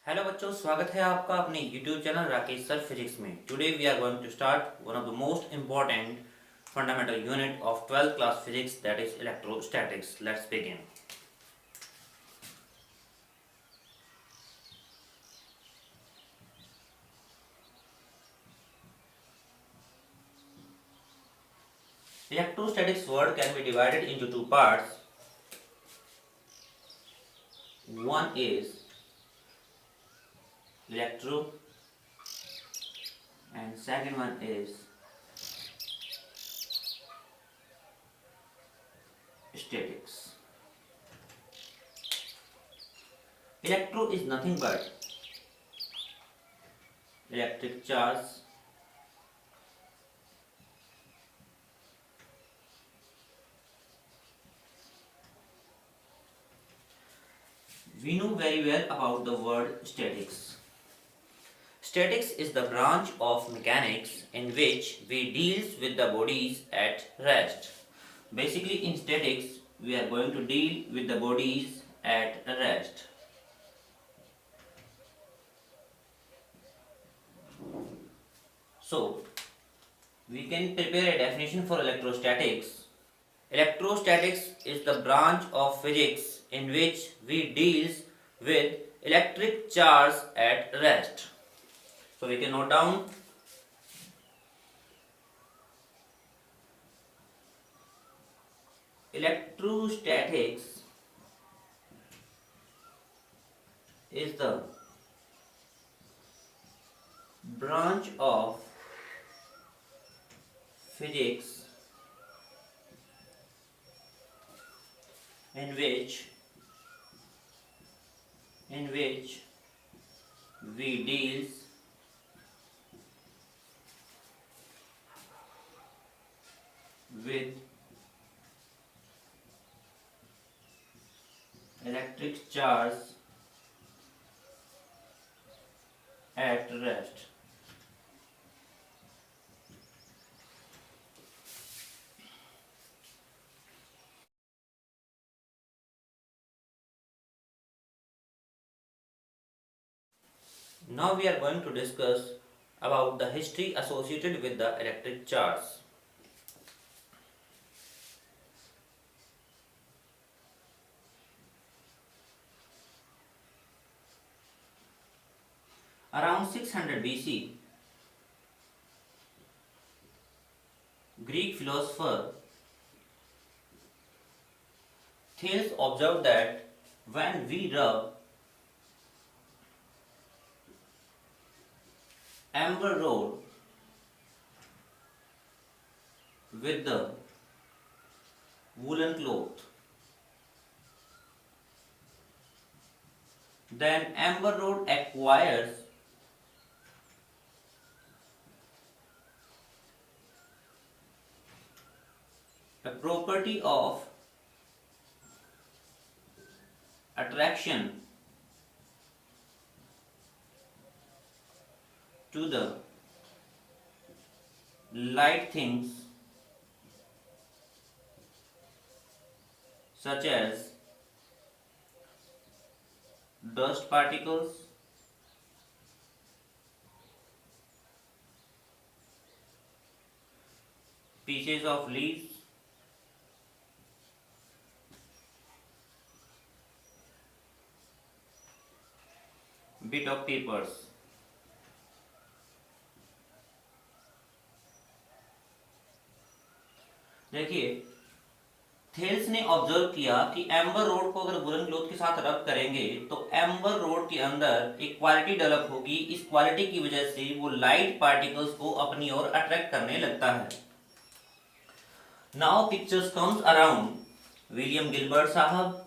Hello बच्चों, स्वागत है आपका अपने YouTube channel Rakesh sir physics में। Today we are going to start one of the most important fundamental unit of 12th class physics, that is electrostatics. Let's begin. Electrostatics word can be divided into two parts. One is electro and second one is statics. Electro is nothing but electric charge we know very well about the word statics. Statics is the branch of mechanics in which we deals with the bodies at rest. Basically in statics we are going to deal with the bodies at rest. So we can prepare a definition for electrostatics. Electrostatics is the branch of physics in which we deals with electric charge at rest. So we can note down electrostatics is the branch of physics in which we deals with electric charge at rest. Now we are going to discuss about the history associated with the electric charge. Around 600 BC, Greek philosopher Thales observed that when we rub amber rod with the woolen cloth, then amber rod acquires a property of attraction to the light things such as dust particles, pieces of leaves, bit of papers. देखिए, Thales ने observe किया कि amber road को अगर woollen cloth के साथ रब करेंगे तो एम्बर रोड के अंदर एक क्वालिटी डेवलप होगी। इस क्वालिटी की वजह से वो लाइट पार्टिकल्स को अपनी ओर अट्रैक्ट करने लगता है। Now pictures comes around William Gilbert साहब,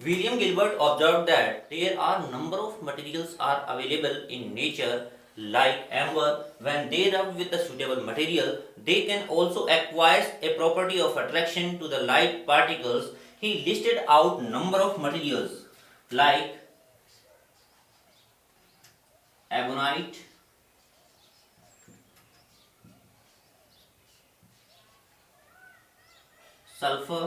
William Gilbert observed that there are number of materials are available in nature like amber. When they rub with the suitable material, they can also acquire a property of attraction to the light particles. He listed out number of materials like ebonite, sulfur,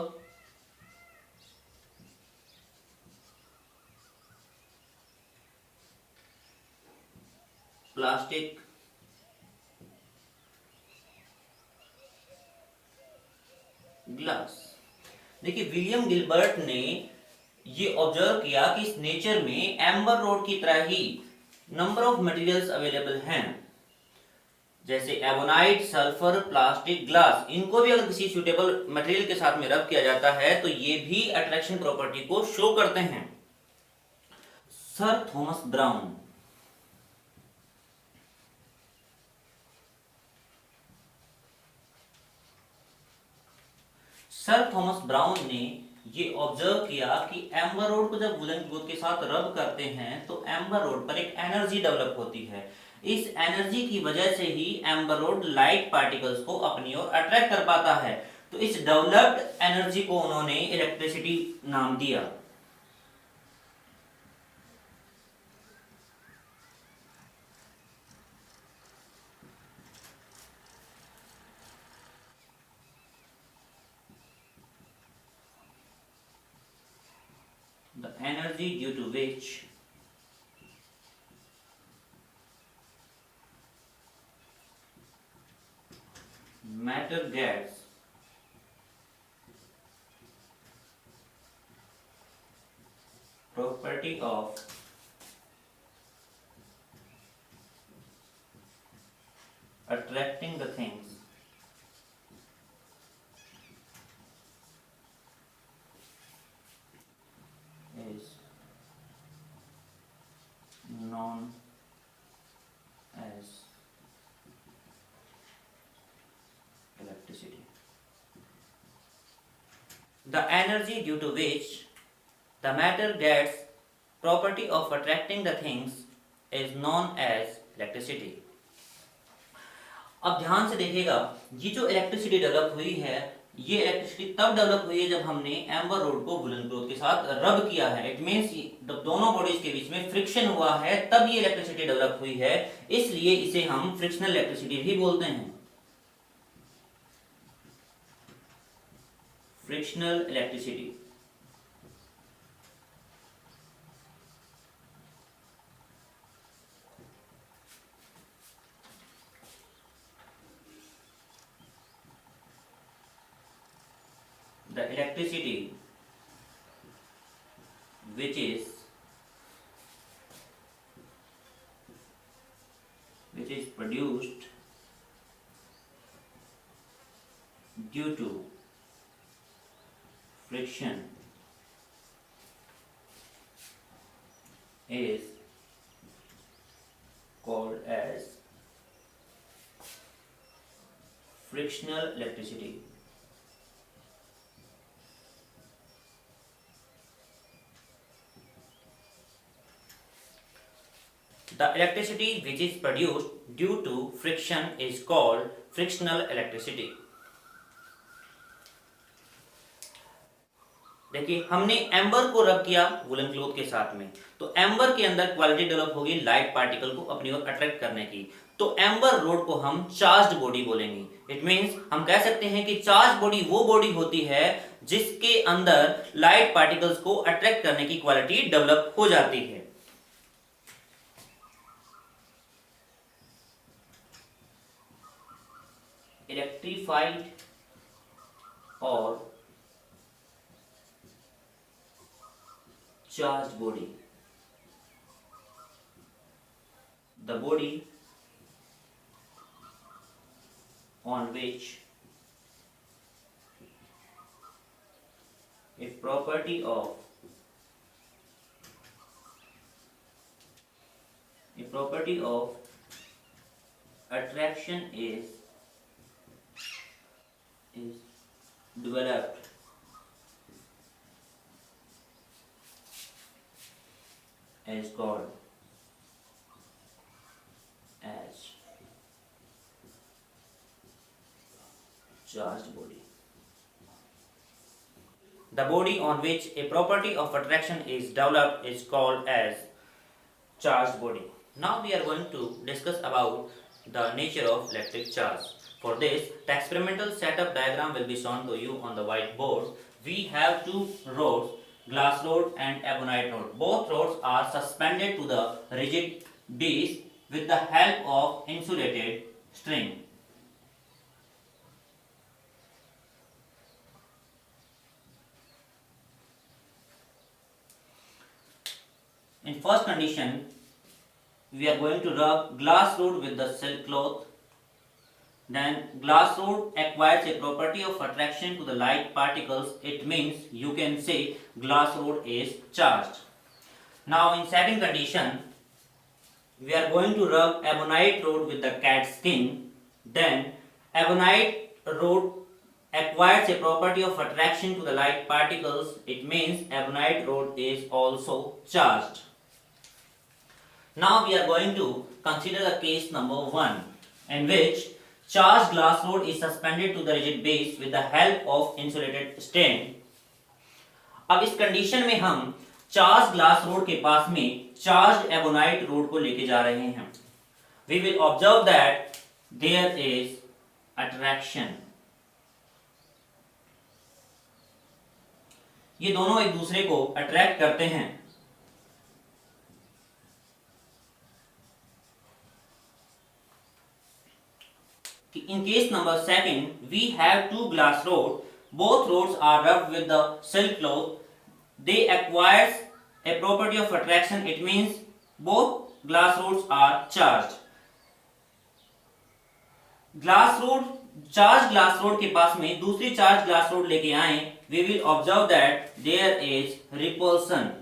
plastic, glass. देखिए William Gilbert ने ये observe किया कि इस nature में amber road की तरह ही number of materials available हैं, जैसे एबोनाइट, सल्फर, प्लास्टिक, ग्लास। इनको भी अगर किसी सुटेबल मटेरियल के साथ में रब किया जाता है तो ये भी अट्रैक्शन प्रॉपर्टी को शो करते हैं। Sir Thomas brown sir Thomas brown ने ये ऑब्जर्व किया कि एम्बर रोड को जब वुलन क्लॉथ के साथ रब करते हैं तो एम्बर रोड पर एक एनर्जी डेवलप होती है। इस एनर्जी की वजह से ही एम्बर रोड लाइट पार्टिकल्स को अपनी ओर अट्रैक्ट कर पाता है। तो इस डेवलप्ड एनर्जी को उन्होंने इलेक्ट्रिसिटी नाम दिया। The energy due to which matter gets property of attracting the things is known as electricity. The energy due to which the matter gets property of attracting the things is known as electricity. अब ध्यान से देखिएगा, ये जो electricity develop हुई है, ये electricity तब डेवलप हुई है जब हमने एम्बर रोड को वुलन क्लॉथ के साथ रब किया है। इट मींस जब दोनों बॉडीज के बीच में फ्रिक्शन हुआ है तब ये इलेक्ट्रिसिटी डेवलप हुई है, इसलिए इसे हम फ्रिक्शनल इलेक्ट्रिसिटी भी बोलते हैं। Frictional electricity. The electricity which is produced due to friction is called as frictional electricity. The electricity which is produced due to friction is called frictional electricity. देखिए हमने एम्बर को रब किया वुलन क्लॉथ के साथ में, तो एम्बर के अंदर क्वालिटी डेवलप होगी लाइट पार्टिकल को अपनी ओर अट्रैक्ट करने की। तो एम्बर रोड को हम चार्ज्ड बॉडी बोलेंगे। इट मींस हम कह सकते हैं कि चार्ज बॉडी वो बॉडी होती है जिसके अंदर लाइट पार्टिकल्स को अट्रैक्ट करने की क्वालिटी डेवलप हो जाती है। इलेक्ट्रीफाइड और charged body. The body on which a property of attraction is developed is called as charged body. The body on which a property of attraction is developed is called as charged body. Now we are going to discuss about the nature of electric charge. For this, the experimental setup diagram will be shown to you on the whiteboard. We have two rods, glass rod and ebonite rod. Both rods are suspended to the rigid base with the help of insulated string. In first condition, we are going to rub glass rod with the silk cloth. Then glass rod acquires a property of attraction to the light particles. It means you can say glass rod is charged. Now in second condition, we are going to rub ebonite rod with the cat skin. Then ebonite rod acquires a property of attraction to the light particles. It means ebonite rod is also charged. Now we are going to consider the case number 1, in which charged glass rod is suspended to the rigid base with the help of insulated string. अब इस condition में हम charge glass rod के पास में charge ebonite road को लेके जा रहे हैं. We will observe that there is attraction. ये दोनों एक दूसरे को अट्रैक्ट करते हैं. In case number 2, we have two glass rods. Both rods are rubbed with the silk cloth. They acquires a property of attraction. It means both glass rods are charged. Charge glass rod के पास में दूसरी charge glass rod लेके आए. We will observe that there is repulsion.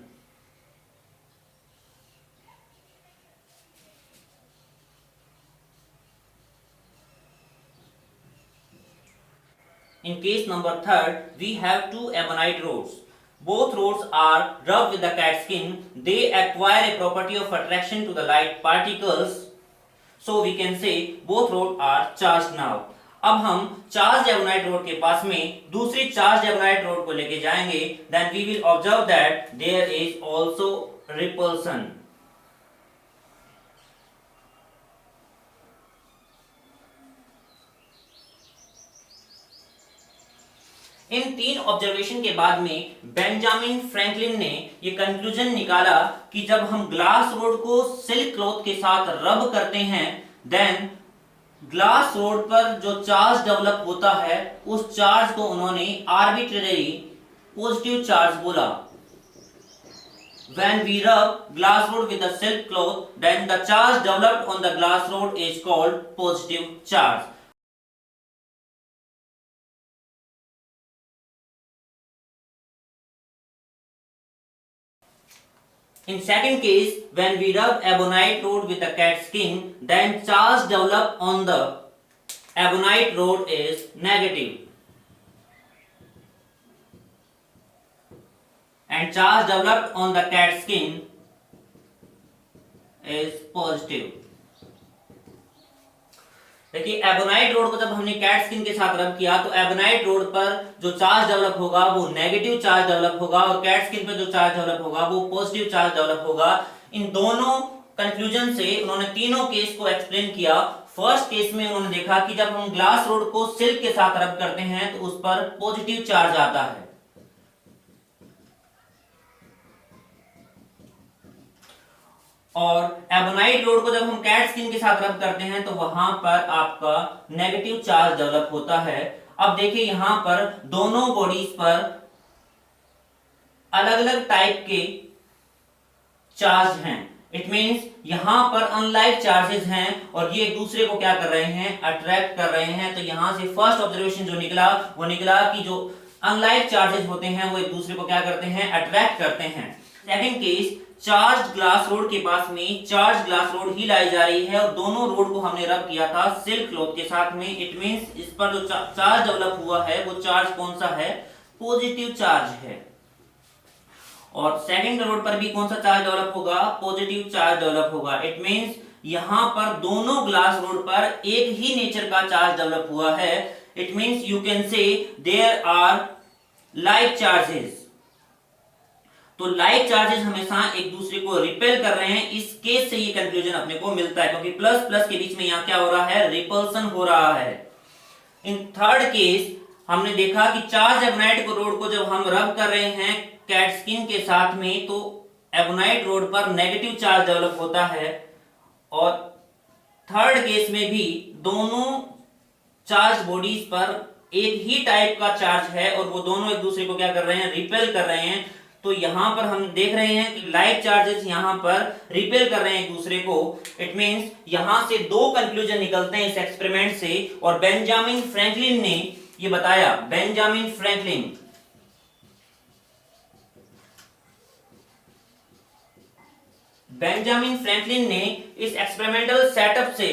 In case number 3, we have two ebonite rods. Both rods are rubbed with the cat skin. They acquire a property of attraction to the light particles. So we can say both rods are charged now. अब हम charge ebonite road के पास में दूसरी charge ebonite road को लेके जाएंगे. Then we will observe that there is also repulsion. इन तीन observation के बाद में बेंजामिन फ्रैंकलिन ने ये कंक्लूजन निकाला कि जब हम ग्लास रोड को सिल्क क्लॉथ के साथ रब करते हैं, देन ग्लास रोड पर जो चार्ज डेवलप होता है उस चार्ज को उन्होंने आर्बिट्रेरी पॉजिटिव चार्ज बोला. When we rub glass rod with the silk cloth, then the charge developed on the glass rod is called positive charge. In second case, when we rub ebonite rod with the cat skin, then charge developed on the ebonite rod is negative, and charge developed on the cat skin is positive. देखिए ebonite road को जब हमने cat skin के साथ रब किया तो ebonite road पर जो चार्ज डेवलप होगा वो नेगेटिव चार्ज डेवलप होगा और कैट स्किन पर जो चार्ज डेवलप होगा वो पॉजिटिव चार्ज डेवलप होगा. इन दोनों कंक्लूजन से उन्होंने तीनों केस को एक्सप्लेन किया. फर्स्ट केस में उन्होंने देखा कि जब हम ग्लास रोड को सिल्क के साथ रब करते हैं तो उस पर पॉजिटिव चार्ज आता है, और एबोनाइट रोड को जब हम कैट स्किन के साथ रब करते हैं तो वहां पर आपका नेगेटिव चार्ज डेवलप होता है. अब देखिए यहां पर दोनों बॉडीज पर अलग अलग टाइप के चार्ज हैं. इट मींस यहां पर अनलाइक चार्जेस हैं और ये एक दूसरे को क्या कर रहे हैं, अट्रैक्ट कर रहे हैं. तो यहां से फर्स्ट ऑब्जर्वेशन जो निकला वो निकला कि जो अनलाइक चार्जेस होते हैं वो एक दूसरे को क्या करते हैं, अट्रैक्ट करते हैं. Second case, charge glass rod के पास में चार्ज ग्लास रोड ही लाई जा रही है और दोनों रोड को हमने रब किया था सिल्क क्लॉथ के साथ में. इट मींस इस पर जो चार्ज डेवलप हुआ है वो चार्ज कौन सा है, पॉजिटिव चार्ज है. और सेकंड रोड पर भी कौन सा चार्ज डेवलप होगा, पॉजिटिव चार्ज डेवलप होगा. इट मींस यहां पर दोनों ग्लास रोड पर एक ही नेचर का चार्ज डेवलप हुआ है. It means you can say there are like charges. तो लाइक चार्जेस हमेशा एक दूसरे को रिपेल कर रहे हैं. इस केस से ये कंक्लूजन अपने को मिलता है क्योंकि प्लस प्लस के बीच में यहां क्या हो रहा है, रिपल्सन हो रहा है. इन थर्ड केस हमने देखा कि चार्ज एबोनाइट रोड को जब हम रब कर रहे हैं कैट स्किन के साथ में तो एबोनाइट रोड पर नेगेटिव चार्ज डेवलप होता है, और थर्ड केस में भी दोनों चार्ज बॉडीज पर एक ही टाइप का चार्ज है और वो दोनों एक दूसरे को क्या कर रहे हैं, रिपेल कर रहे हैं। तो यहां पर हम देख रहे हैं कि लाइक चार्जेस यहां पर रिपेल कर रहे हैं एक दूसरे को। इट मींस यहां से दो कंक्लूजन निकलते हैं इस एक्सपेरिमेंट से, और बेंजामिन फ्रैंकलिन ने ये बताया। बेंजामिन फ्रैंकलिन ने इस एक्सपेरिमेंटल सेटअप से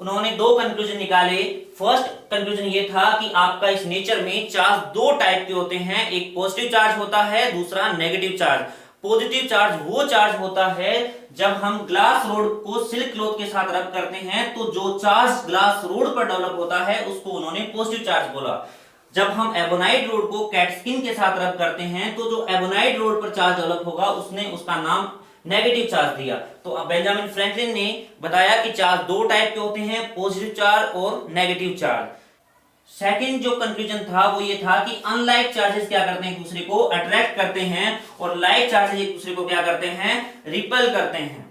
उन्होंने दो कंक्लूजन निकाले। फर्स्ट कंक्लूजन ये था कि आपका इस नेचर में चार्ज दो टाइप के होते हैं, एक पॉजिटिव चार्ज होता है, दूसरा नेगेटिव चार्ज। पॉजिटिव चार्ज वो चार्ज होता है जब हम ग्लास रोड को सिल्क क्लॉथ के साथ रब करते हैं तो जो चार्ज ग्लास रोड पर डेवलप होता है उसको उन्होंने पॉजिटिव चार्ज बोला। जब हम एबोनाइट रोड को कैट स्किन के साथ रब करते हैं तो जो एबोनाइट रोड पर चार्ज डेवलप होगा उसने उसका नाम नेगेटिव चार्ज दिया। तो अब बेंजामिन फ्रैंकलिन ने बताया कि चार्ज दो टाइप के होते हैं, पॉजिटिव चार्ज और नेगेटिव चार्ज। सेकंड जो कंक्लूजन था वो ये था कि अनलाइक चार्जेस क्या करते हैं, एक दूसरे को अट्रैक्ट करते हैं, और लाइक चार्जेस एक दूसरे को क्या करते हैं, रिपेल करते हैं।